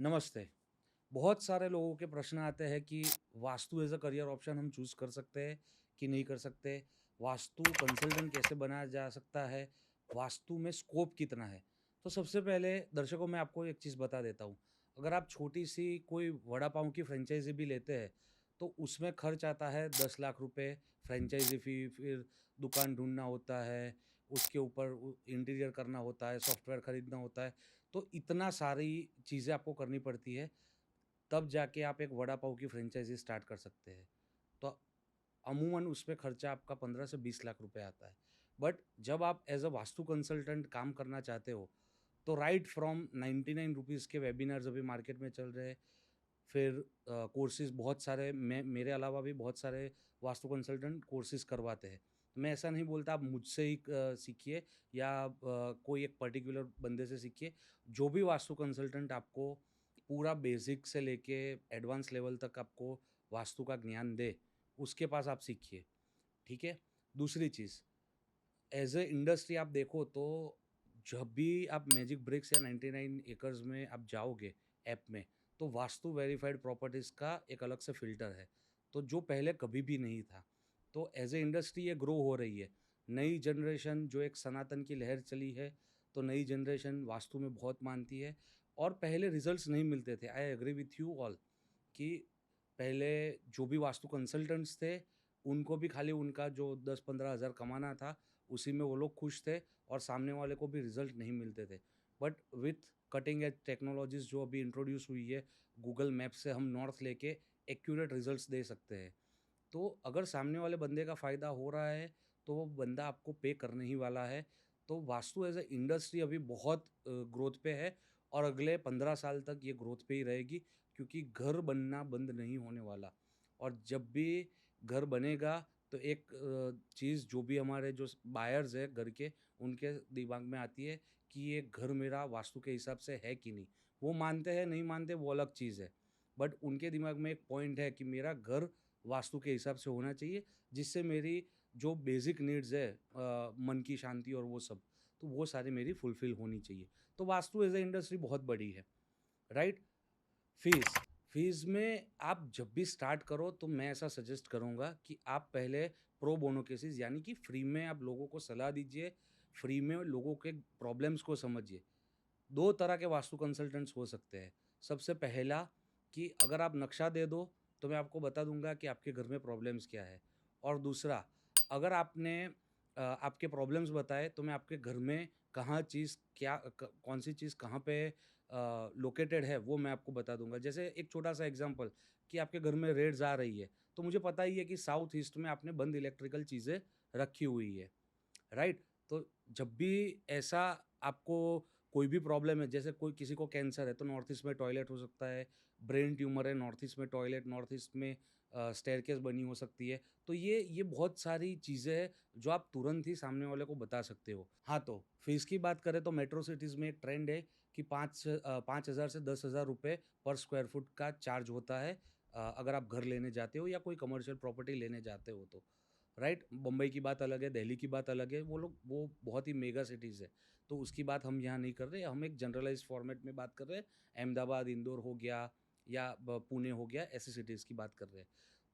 नमस्ते। बहुत सारे लोगों के प्रश्न आते हैं कि vastu as a career option हम चूज़ कर सकते हैं कि नहीं कर सकते? वास्तु कंसल्टेंट कैसे बनाया जा सकता है? वास्तु में स्कोप कितना है? तो सबसे पहले दर्शकों मैं आपको एक चीज़ बता देता हूँ। अगर आप छोटी-सी कोई वड़ा पाव की फ्रेंचाइज़ी भी लेते हैं, तो उसमें खर्च आता है 10 लाख रुपए फ्रेंचाइज़ी फ़ी, फिर दुकान ढूँढना होता है, उसके ऊपर इंटीरियर करना होता है, सॉफ्टवेयर खरीदना होता है। तो इतना सारी चीज़ें आपको करनी पड़ती है, तब जाके आप एक वड़ा पाव की फ्रेंचाइज़ी स्टार्ट कर सकते हैं। तो अमूमन उसपे खर्चा आपका 15 से 20 लाख रुपए आता है। बट जब आप एज़ अ वास्तु कंसल्टेंट काम करना चाहते हो, तो राइट फ्रॉम 99 रुपीज़ के वेबिनार्स अभी मार्केट में चल रहे हैं। फिर कोर्सेज़ बहुत सारे मैं मेरे अलावा भी बहुत सारे वास्तु कंसल्टेंट कोर्सेज़ करवाते हैं। मैं ऐसा नहीं बोलता आप मुझसे ही सीखिए या कोई एक पर्टिकुलर बंदे से सीखिए। जो भी वास्तु कंसल्टेंट आपको पूरा बेसिक से लेके एडवांस लेवल तक आपको वास्तु का ज्ञान दे, उसके पास आप सीखिए, ठीक है? दूसरी चीज़, एज़ अ इंडस्ट्री आप देखो तो जब भी आप मैजिक ब्रिक्स या 99 एकर्स में आप जाओगे ऐप में, तो वास्तु वेरिफाइड प्रॉपर्टीज़ का एक अलग से फ़िल्टर है, तो जो पहले कभी भी नहीं था। तो एज़ अ इंडस्ट्री ये ग्रो हो रही है। नई जनरेशन जो एक सनातन की लहर चली है, तो नई जनरेशन वास्तु में बहुत मानती है और पहले रिज़ल्ट्स नहीं मिलते थे। I agree with you all कि पहले जो भी वास्तु कंसल्टेंट्स थे, उनको भी खाली उनका जो 10-15 हज़ार कमाना था, उसी में वो लोग खुश थे और सामने वाले को भी रिज़ल्ट नहीं मिलते थे। But with cutting edge technologies जो अभी इंट्रोड्यूस हुई है, गूगल मैप से हम नॉर्थ लेके एक्यूरेट रिज़ल्ट्स दे सकते हैं। तो अगर सामने वाले बंदे का फ़ायदा हो रहा है, तो वो बंदा आपको पे करने ही वाला है। तो वास्तु एज़ अ इंडस्ट्री अभी बहुत ग्रोथ पे है और अगले 15 साल तक ये ग्रोथ पे ही रहेगी क्योंकि घर बनना बंद नहीं होने वाला। और जब भी घर बनेगा तो एक चीज़ जो भी हमारे जो बायर्स हैं घर के, उनके दिमाग में आती है कि ये घर मेरा वास्तु के हिसाब से है कि नहीं। वो मानते हैं, नहीं मानते वो अलग चीज़ है। बट उनके दिमाग में एक पॉइंट है कि मेरा घर वास्तु के हिसाब से होना चाहिए, जिससे मेरी जो बेसिक नीड्स है मन की शांति और वो सब, तो वो सारी मेरी फुलफ़िल होनी चाहिए। तो वास्तु एज़ अ इंडस्ट्री बहुत बड़ी है, राइट? फ़ीस, फ़ीस में आप जब भी स्टार्ट करो तो मैं ऐसा सजेस्ट करूँगा कि आप पहले प्रो बोनो केसेज़ यानी कि फ्री में आप लोगों को सलाह दीजिए, फ्री में लोगों के प्रॉब्लम्स को समझिए। 2 तरह के वास्तु कंसल्टेंट्स हो सकते हैं। सबसे पहला कि अगर आप नक्शा दे दो, तो मैं आपको बता दूँगा कि आपके घर में प्रॉब्लम्स क्या है। और दूसरा, अगर आपने आपके प्रॉब्लम्स बताए, तो मैं आपके घर में कहाँ चीज़ क्या कौन-सी चीज़ कहाँ पे लोकेटेड है, वो मैं आपको बता दूँगा। जैसे एक छोटा-सा एग्ज़ाम्पल कि आपके घर में रेड्स आ रही है, तो मुझे पता ही है कि साउथ ईस्ट में आपने बंद इलेक्ट्रिकल चीज़ें रखी हुई है। राइट? तो जब भी ऐसा आपको कोई भी प्रॉब्लम है, जैसे कोई किसी को कैंसर है, तो नॉर्थ ईस्ट में टॉयलेट हो सकता है, ब्रेन ट्यूमर है, नॉर्थ ईस्ट में टॉयलेट, नॉर्थ ईस्ट में स्टेयरकेस बनी हो सकती है। तो ये बहुत सारी चीज़ें हैं, जो आप तुरंत ही सामने वाले को बता सकते हो। हाँ, तो फीस की बात करें तो मेट्रो सिटीज़ में एक ट्रेंड है कि 5,000 से 10,000 रुपए पर स्क्वायर फुट का चार्ज होता है अगर आप घर लेने जाते हो या कोई कमर्शियल प्रॉपर्टी लेने जाते हो तो। राइट? मुंबई की बात अलग है, दिल्ली की बात अलग है, वो बहुत ही मेगा सिटीज़ है, तो उसकी बात हम यहाँ नहीं कर रहे, हम एक जनरलाइज़्ड फॉर्मेट में बात कर रहे हैं, अहमदाबाद, इंदौर हो गया या पुणे हो गया, ऐसी सिटीज़ की बात कर रहे हैं।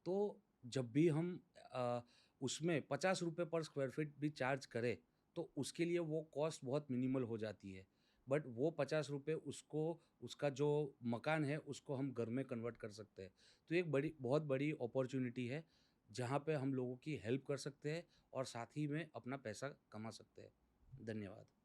तो जब भी हम अ, उसमें ₹50 पर स्क्वायर फीट भी चार्ज करें, तो उसके लिए वो कॉस्ट बहुत मिनिमल हो जाती है। बट वो ₹50 उसको उसका जो मकान है, उसको हम घर में कन्वर्ट कर सकते हैं। तो एक बहुत बड़ी अपॉर्च्युनिटी है जहाँ पे हम लोगों की हेल्प कर सकते हैं और साथ ही में अपना पैसा कमा सकते हैं। धन्यवाद।